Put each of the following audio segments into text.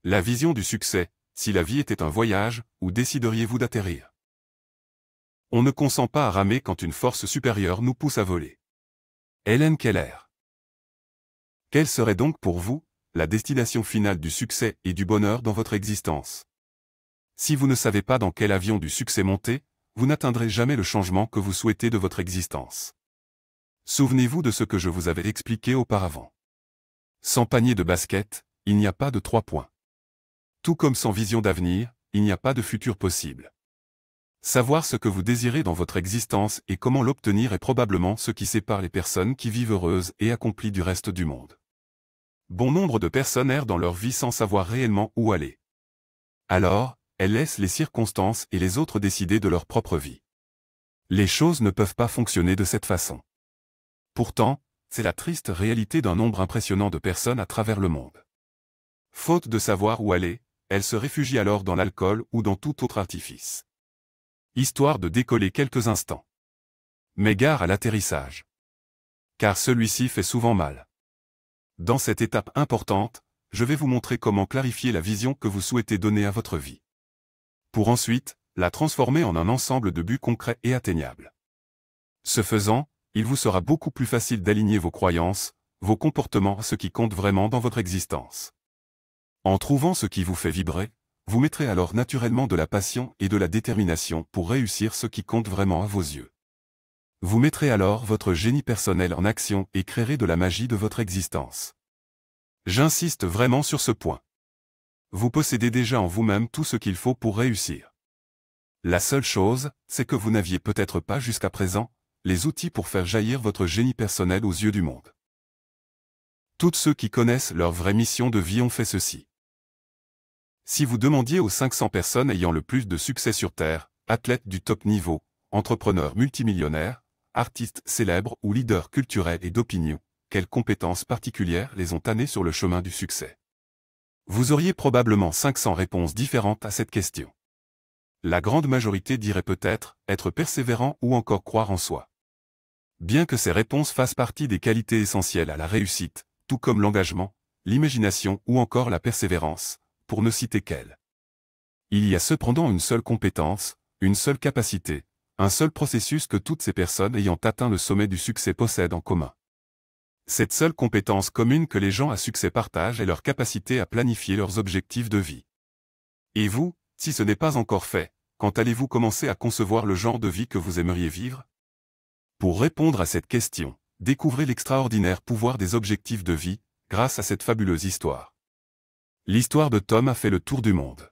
La vision du succès, si la vie était un voyage, où décideriez-vous d'atterrir? On ne consent pas à ramer quand une force supérieure nous pousse à voler. Hélène Keller. Quelle serait donc pour vous, la destination finale du succès et du bonheur dans votre existence? Si vous ne savez pas dans quel avion du succès monter, vous n'atteindrez jamais le changement que vous souhaitez de votre existence. Souvenez-vous de ce que je vous avais expliqué auparavant. Sans panier de basket, il n'y a pas de 3 points. Tout comme sans vision d'avenir, il n'y a pas de futur possible. Savoir ce que vous désirez dans votre existence et comment l'obtenir est probablement ce qui sépare les personnes qui vivent heureuses et accomplies du reste du monde. Bon nombre de personnes errent dans leur vie sans savoir réellement où aller. Alors, elles laissent les circonstances et les autres décider de leur propre vie. Les choses ne peuvent pas fonctionner de cette façon. Pourtant, c'est la triste réalité d'un nombre impressionnant de personnes à travers le monde. Faute de savoir où aller, elles se réfugient alors dans l'alcool ou dans tout autre artifice. Histoire de décoller quelques instants. Mais gare à l'atterrissage. Car celui-ci fait souvent mal. Dans cette étape importante, je vais vous montrer comment clarifier la vision que vous souhaitez donner à votre vie. Pour ensuite, la transformer en un ensemble de buts concrets et atteignables. Ce faisant, il vous sera beaucoup plus facile d'aligner vos croyances, vos comportements à ce qui compte vraiment dans votre existence. En trouvant ce qui vous fait vibrer, vous mettrez alors naturellement de la passion et de la détermination pour réussir ce qui compte vraiment à vos yeux. Vous mettrez alors votre génie personnel en action et créerez de la magie de votre existence. J'insiste vraiment sur ce point. Vous possédez déjà en vous-même tout ce qu'il faut pour réussir. La seule chose, c'est que vous n'aviez peut-être pas jusqu'à présent les outils pour faire jaillir votre génie personnel aux yeux du monde. Tous ceux qui connaissent leur vraie mission de vie ont fait ceci. Si vous demandiez aux 500 personnes ayant le plus de succès sur Terre, athlètes du top niveau, entrepreneurs multimillionnaires, artistes célèbres ou leaders culturels et d'opinion, quelles compétences particulières les ont amenés sur le chemin du succès? Vous auriez probablement 500 réponses différentes à cette question. La grande majorité dirait peut-être être persévérant ou encore croire en soi. Bien que ces réponses fassent partie des qualités essentielles à la réussite, tout comme l'engagement, l'imagination ou encore la persévérance, pour ne citer qu'elles. Il y a cependant une seule compétence, une seule capacité, un seul processus que toutes ces personnes ayant atteint le sommet du succès possèdent en commun. Cette seule compétence commune que les gens à succès partagent est leur capacité à planifier leurs objectifs de vie. Et vous, si ce n'est pas encore fait, quand allez-vous commencer à concevoir le genre de vie que vous aimeriez vivre? Pour répondre à cette question, découvrez l'extraordinaire pouvoir des objectifs de vie, grâce à cette fabuleuse histoire. L'histoire de Tom a fait le tour du monde.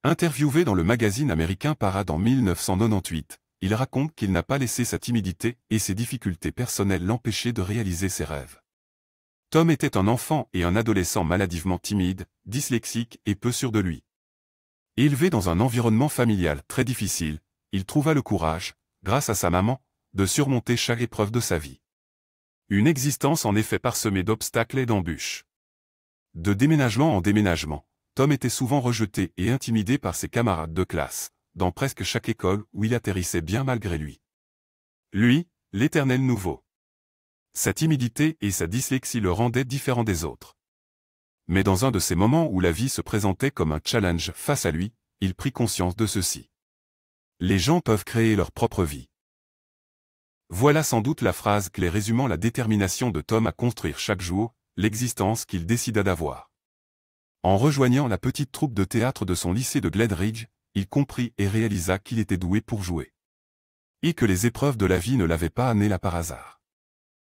Interviewé dans le magazine américain Parade en 1998, il raconte qu'il n'a pas laissé sa timidité et ses difficultés personnelles l'empêcher de réaliser ses rêves. Tom était un enfant et un adolescent maladivement timide, dyslexique et peu sûr de lui. Élevé dans un environnement familial très difficile, il trouva le courage, grâce à sa maman, de surmonter chaque épreuve de sa vie. Une existence en effet parsemée d'obstacles et d'embûches. De déménagement en déménagement, Tom était souvent rejeté et intimidé par ses camarades de classe, dans presque chaque école où il atterrissait bien malgré lui. Lui, l'éternel nouveau. Sa timidité et sa dyslexie le rendaient différent des autres. Mais dans un de ces moments où la vie se présentait comme un challenge face à lui, il prit conscience de ceci. Les gens peuvent créer leur propre vie. Voilà sans doute la phrase clé résumant la détermination de Tom à construire chaque jour l'existence qu'il décida d'avoir. En rejoignant la petite troupe de théâtre de son lycée de Glenridge, il comprit et réalisa qu'il était doué pour jouer. Et que les épreuves de la vie ne l'avaient pas amené là par hasard.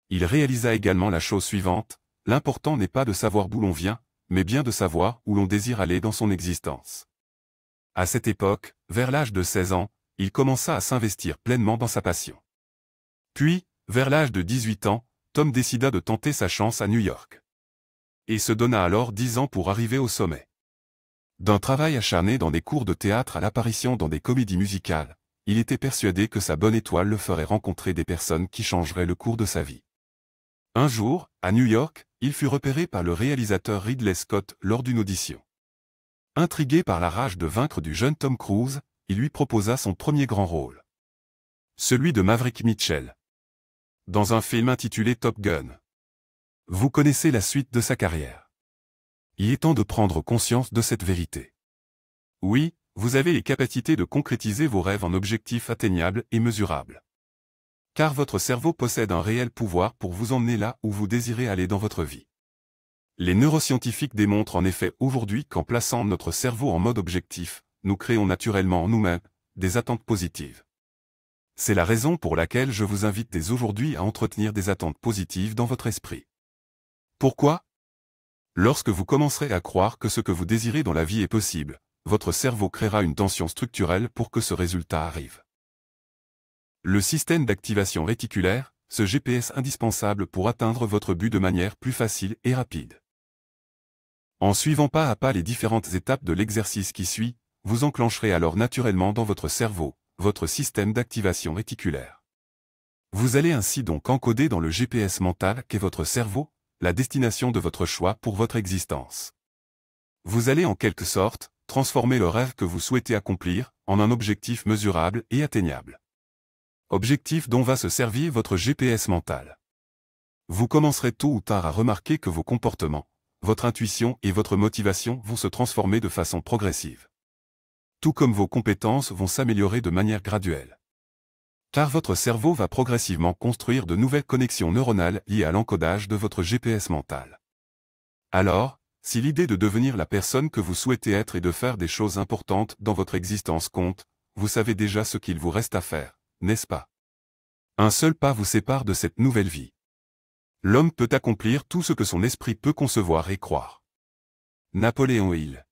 Il réalisa également la chose suivante, l'important n'est pas de savoir d'où l'on vient, mais bien de savoir où l'on désire aller dans son existence. À cette époque, vers l'âge de 16 ans, il commença à s'investir pleinement dans sa passion. Puis, vers l'âge de 18 ans, Tom décida de tenter sa chance à New York. Et se donna alors 10 ans pour arriver au sommet. D'un travail acharné dans des cours de théâtre à l'apparition dans des comédies musicales, il était persuadé que sa bonne étoile le ferait rencontrer des personnes qui changeraient le cours de sa vie. Un jour, à New York, il fut repéré par le réalisateur Ridley Scott lors d'une audition. Intrigué par la rage de vaincre du jeune Tom Cruise, il lui proposa son premier grand rôle. Celui de Maverick Mitchell. Dans un film intitulé Top Gun. Vous connaissez la suite de sa carrière. Il est temps de prendre conscience de cette vérité. Oui, vous avez les capacités de concrétiser vos rêves en objectifs atteignables et mesurables. Car votre cerveau possède un réel pouvoir pour vous emmener là où vous désirez aller dans votre vie. Les neuroscientifiques démontrent en effet aujourd'hui qu'en plaçant notre cerveau en mode objectif, nous créons naturellement en nous-mêmes des attentes positives. C'est la raison pour laquelle je vous invite dès aujourd'hui à entretenir des attentes positives dans votre esprit. Pourquoi ? Lorsque vous commencerez à croire que ce que vous désirez dans la vie est possible, votre cerveau créera une tension structurelle pour que ce résultat arrive. Le système d'activation réticulaire, ce GPS indispensable pour atteindre votre but de manière plus facile et rapide. En suivant pas à pas les différentes étapes de l'exercice qui suit, vous enclencherez alors naturellement dans votre cerveau, votre système d'activation réticulaire. Vous allez ainsi donc encoder dans le GPS mental qu'est votre cerveau, la destination de votre choix pour votre existence. Vous allez en quelque sorte, transformer le rêve que vous souhaitez accomplir, en un objectif mesurable et atteignable. Objectif dont va se servir votre GPS mental. Vous commencerez tôt ou tard à remarquer que vos comportements, votre intuition et votre motivation vont se transformer de façon progressive. Tout comme vos compétences vont s'améliorer de manière graduelle. Car votre cerveau va progressivement construire de nouvelles connexions neuronales liées à l'encodage de votre GPS mental. Alors, si l'idée de devenir la personne que vous souhaitez être et de faire des choses importantes dans votre existence compte, vous savez déjà ce qu'il vous reste à faire, n'est-ce pas? Un seul pas vous sépare de cette nouvelle vie. L'homme peut accomplir tout ce que son esprit peut concevoir et croire. Napoléon Hill.